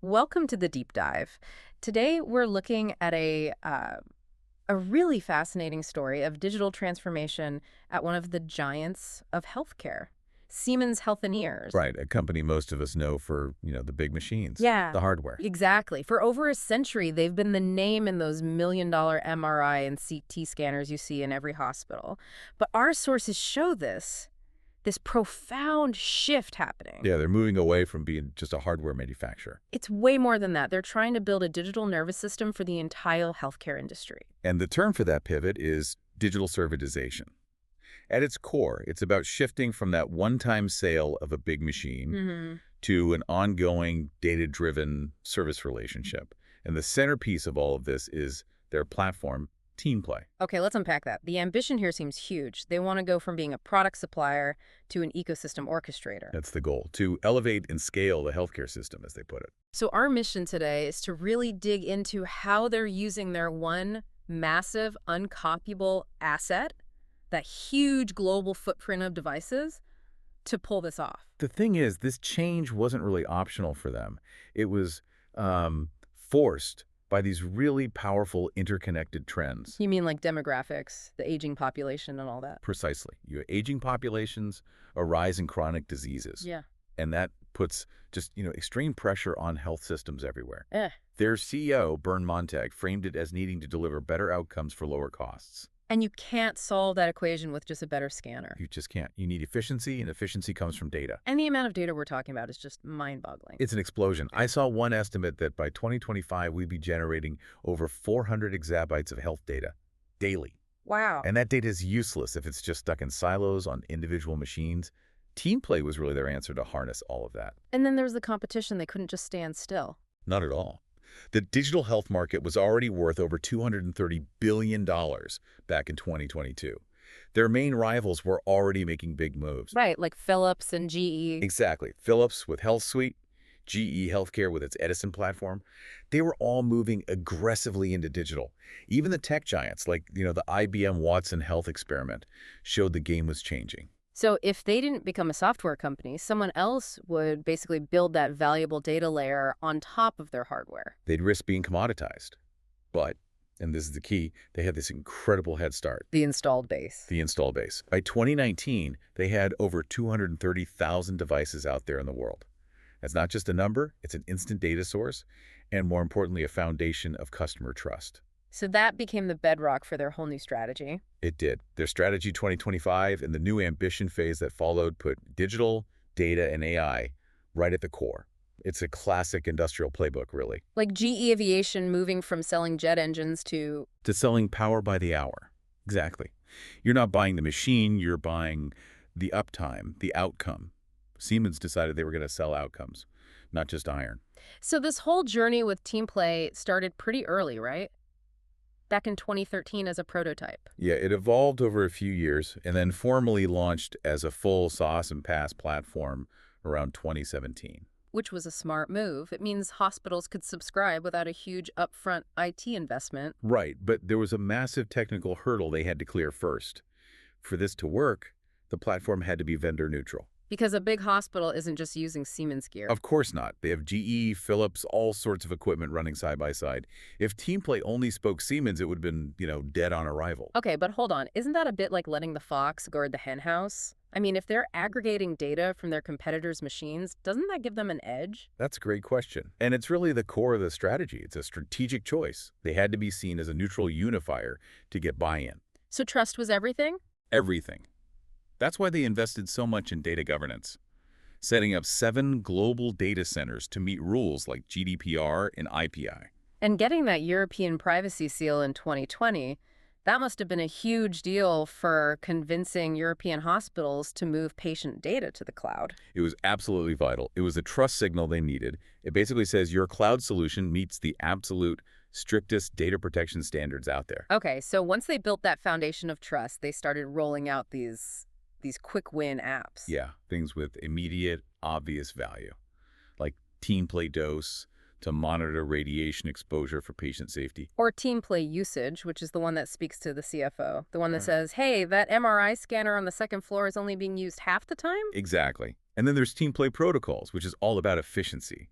Welcome to the deep dive. Today we're looking at a really fascinating story of digital transformation at one of the giants of healthcare, Siemens Healthineers. Right, a company most of us know for, the big machines, Yeah, the hardware. exactly. For over a century, they've been the name in those million-dollar MRI and CT scanners you see in every hospital. But our sources show this profound shift happening. Yeah, they're moving away from being just a hardware manufacturer. It's way more than that. They're trying to build a digital nervous system for the entire healthcare industry. And the term for that pivot is digital servitization. At its core, it's about shifting from that one-time sale of a big machine to an ongoing, data-driven service relationship. And the centerpiece of all of this is their platform, Teamplay. Okay, let's unpack that. The ambition here seems huge. They want to go from being a product supplier to an ecosystem orchestrator. That's the goal, to elevate and scale the healthcare system, as they put it. So our mission today is to really dig into how they're using their one massive, uncopyable asset, that huge global footprint of devices, to pull this off. The thing is, this change wasn't really optional for them. It was forced by these really powerful interconnected trends. You mean like demographics, the aging population and all that? Precisely. You have aging populations, a rise in chronic diseases. Yeah. And that puts just, extreme pressure on health systems everywhere. Eh. Their CEO, Bern Montag, framed it as needing to deliver better outcomes for lower costs. And you can't solve that equation with just a better scanner. You just can't. You need efficiency, and efficiency comes from data. And the amount of data we're talking about is just mind-boggling. It's an explosion. I saw one estimate that by 2025, we'd be generating over 400 exabytes of health data daily. Wow. And that data is useless if it's just stuck in silos on individual machines. Teamplay was really their answer to harness all of that. And then there was the competition. They couldn't just stand still. Not at all. The digital health market was already worth over $230 billion back in 2022. Their main rivals were already making big moves. Right, like Philips and GE. Exactly. Philips with HealthSuite, GE Healthcare with its Edison platform. They were all moving aggressively into digital. Even the tech giants, like the IBM Watson Health experiment, showed the game was changing. So if they didn't become a software company, someone else would basically build that valuable data layer on top of their hardware. They'd risk being commoditized. But, and this is the key, they had this incredible head start. The installed base. The install base. By 2019, they had over 230,000 devices out there in the world. That's not just a number, it's an instant data source, and more importantly, a foundation of customer trust. So that became the bedrock for their whole new strategy. It did. Their Strategy 2025 and the new ambition phase that followed put digital, data, and AI right at the core. It's a classic industrial playbook, really. Like GE Aviation moving from selling jet engines to selling power by the hour. Exactly. You're not buying the machine, you're buying the uptime, the outcome. Siemens decided they were going to sell outcomes, not just iron. So this whole journey with Teamplay started pretty early, right? Back in 2013 as a prototype. Yeah, it evolved over a few years and then formally launched as a full SaaS and PaaS platform around 2017. Which was a smart move. It means hospitals could subscribe without a huge upfront IT investment. Right, but there was a massive technical hurdle they had to clear first. For this to work, the platform had to be vendor neutral. Because a big hospital isn't just using Siemens gear. Of course not. They have GE, Philips, all sorts of equipment running side by side. If Teamplay only spoke Siemens, it would have been, dead on arrival. Okay, but hold on. Isn't that a bit like letting the fox guard the henhouse? I mean, if they're aggregating data from their competitors' machines, doesn't that give them an edge? That's a great question. And it's really the core of the strategy. It's a strategic choice. They had to be seen as a neutral unifier to get buy-in. So trust was everything? Everything. That's why they invested so much in data governance, setting up 7 global data centers to meet rules like GDPR and IPI. And getting that European privacy seal in 2020, that must have been a huge deal for convincing European hospitals to move patient data to the cloud. It was absolutely vital. It was a trust signal they needed. It basically says your cloud solution meets the absolute strictest data protection standards out there. Okay, so once they built that foundation of trust, they started rolling out these quick win apps. Yeah, things with immediate, obvious value, like Teamplay Dose to monitor radiation exposure for patient safety. Or Teamplay Usage, which is the one that speaks to the CFO. The one that says, hey, that MRI scanner on the second floor is only being used half the time? Exactly. And then there's Teamplay Protocols, which is all about efficiency.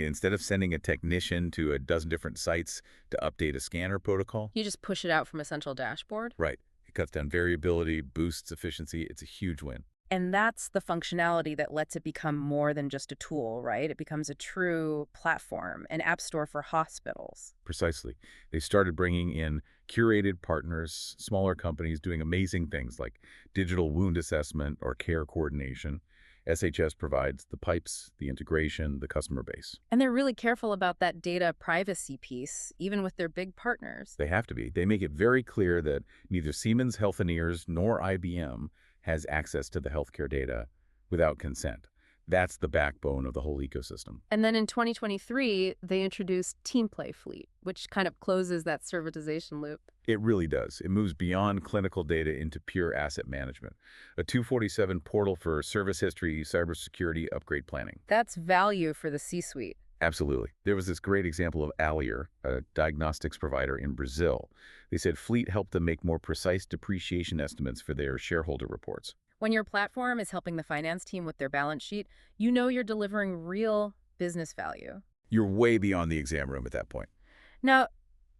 Instead of sending a technician to a dozen different sites to update a scanner protocol, You just push it out from a central dashboard. right, it cuts down variability, boosts efficiency. It's a huge win. And that's the functionality that lets it become more than just a tool, right? It becomes a true platform, an app store for hospitals. Precisely. They started bringing in curated partners, smaller companies doing amazing things like digital wound assessment or care coordination. SHS provides the pipes, the integration, the customer base. And they're really careful about that data privacy piece, even with their big partners. They have to be. They make it very clear that neither Siemens Healthineers nor IBM has access to the healthcare data without consent. That's the backbone of the whole ecosystem. And then in 2023, they introduced Teamplay Fleet, which kind of closes that servitization loop. It really does. It moves beyond clinical data into pure asset management. A 247 portal for service history, cybersecurity, upgrade planning. That's value for the C-suite. Absolutely. There was this great example of Allier, a diagnostics provider in Brazil. They said Fleet helped them make more precise depreciation estimates for their shareholder reports. When your platform is helping the finance team with their balance sheet, you know you're delivering real business value. You're way beyond the exam room at that point. Now,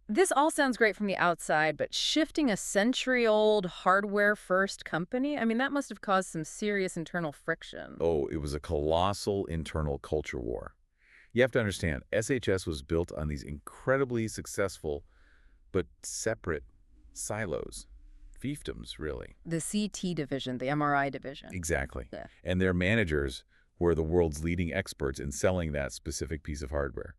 this all sounds great from the outside, but shifting a century-old hardware-first company, I mean, that must have caused some serious internal friction. Oh, it was a colossal internal culture war. You have to understand, SHS was built on these incredibly successful but separate silos. Fiefdoms, really. The CT division, the MRI division. Exactly. Yeah. And their managers were the world's leading experts in selling that specific piece of hardware.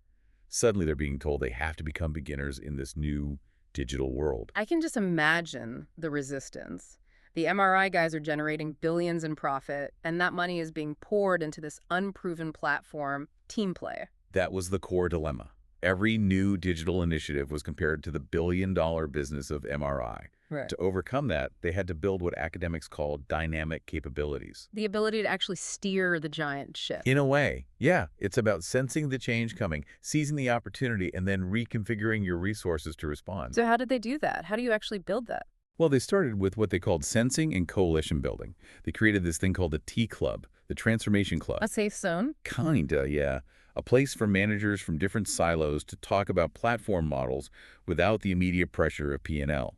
Suddenly they're being told they have to become beginners in this new digital world. I can just imagine the resistance. The MRI guys are generating billions in profit, and that money is being poured into this unproven platform, Teamplay. That was the core dilemma. Every new digital initiative was compared to the billion-dollar business of MRI. Right. To overcome that, they had to build what academics call dynamic capabilities. The ability to actually steer the giant ship. In a way, yeah, it's about sensing the change coming, seizing the opportunity, and then reconfiguring your resources to respond. So how did they do that? How do you actually build that? Well, they started with what they called sensing and coalition building. They created this thing called the T-Club, the Transformation Club. A safe zone? Kinda, yeah. A place for managers from different silos to talk about platform models without the immediate pressure of P&L.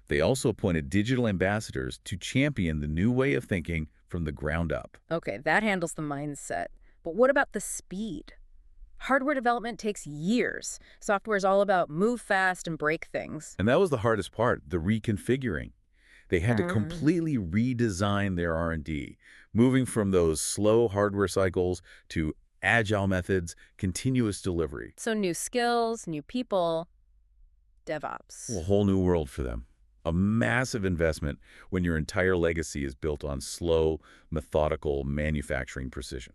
They also appointed digital ambassadors to champion the new way of thinking from the ground up. Okay, that handles the mindset. But what about the speed? Hardware development takes years. Software is all about move fast and break things. And that was the hardest part, the reconfiguring. They had to completely redesign their R&D, moving from those slow hardware cycles to agile methods, continuous delivery. So new skills, new people, DevOps. A whole new world for them. A massive investment when your entire legacy is built on slow, methodical manufacturing precision.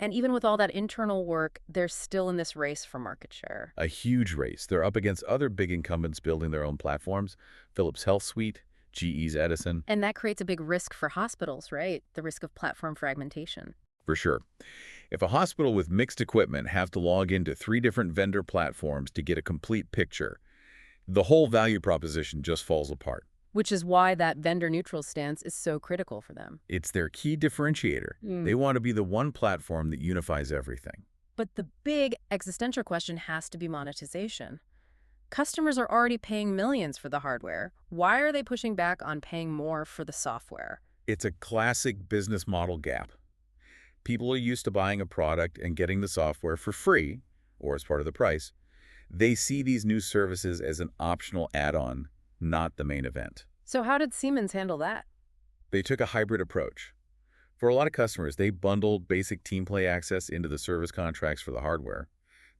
And even with all that internal work, they're still in this race for market share. A huge race. They're up against other big incumbents building their own platforms, Philips HealthSuite, GE's Edison. And that creates a big risk for hospitals, right? The risk of platform fragmentation. For sure. If a hospital with mixed equipment has to log into 3 different vendor platforms to get a complete picture, the whole value proposition just falls apart. Which is why that vendor-neutral stance is so critical for them. It's their key differentiator. They want to be the one platform that unifies everything. But the big existential question has to be monetization. Customers are already paying millions for the hardware. Why are they pushing back on paying more for the software? It's a classic business model gap. People are used to buying a product and getting the software for free, or as part of the price. They see these new services as an optional add-on, not the main event. So how did Siemens handle that? They took a hybrid approach. For a lot of customers, they bundled basic Teamplay access into the service contracts for the hardware.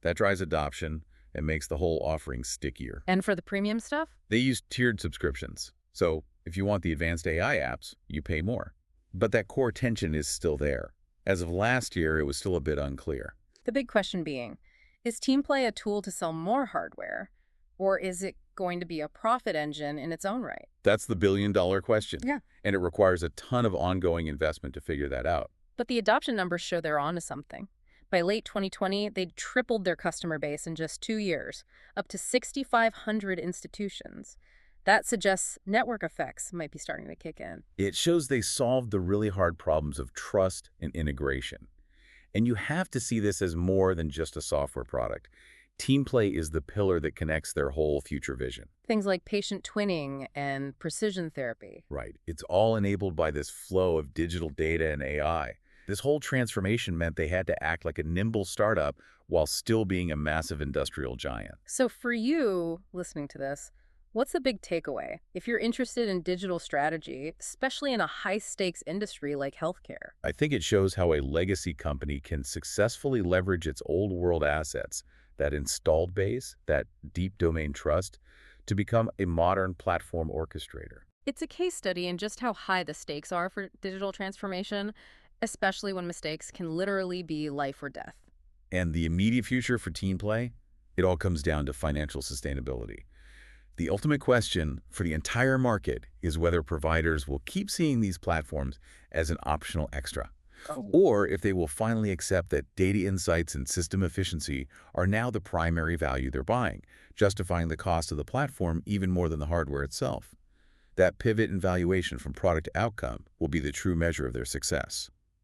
That drives adoption and makes the whole offering stickier. And for the premium stuff? They use tiered subscriptions. So if you want the advanced AI apps, you pay more. But that core tension is still there. As of last year, it was still a bit unclear. The big question being, is Teamplay a tool to sell more hardware, or is it going to be a profit engine in its own right? That's the billion-dollar question. Yeah. And it requires a ton of ongoing investment to figure that out. But the adoption numbers show they're onto something. By late 2020, they'd tripled their customer base in just 2 years, up to 6,500 institutions. That suggests network effects might be starting to kick in. It shows they solved the really hard problems of trust and integration. And you have to see this as more than just a software product. Teamplay is the pillar that connects their whole future vision. Things like patient twinning and precision therapy. Right. It's all enabled by this flow of digital data and AI. This whole transformation meant they had to act like a nimble startup while still being a massive industrial giant. So for you, listening to this, what's the big takeaway? If you're interested in digital strategy, especially in a high-stakes industry like healthcare. I think it shows how a legacy company can successfully leverage its old world assets, that installed base, that deep domain trust, to become a modern platform orchestrator. It's a case study in just how high the stakes are for digital transformation, especially when mistakes can literally be life or death. And the immediate future for Teamplay? It all comes down to financial sustainability. The ultimate question for the entire market is whether providers will keep seeing these platforms as an optional extra, or if they will finally accept that data insights and system efficiency are now the primary value they're buying, justifying the cost of the platform even more than the hardware itself. That pivot in valuation from product to outcome will be the true measure of their success.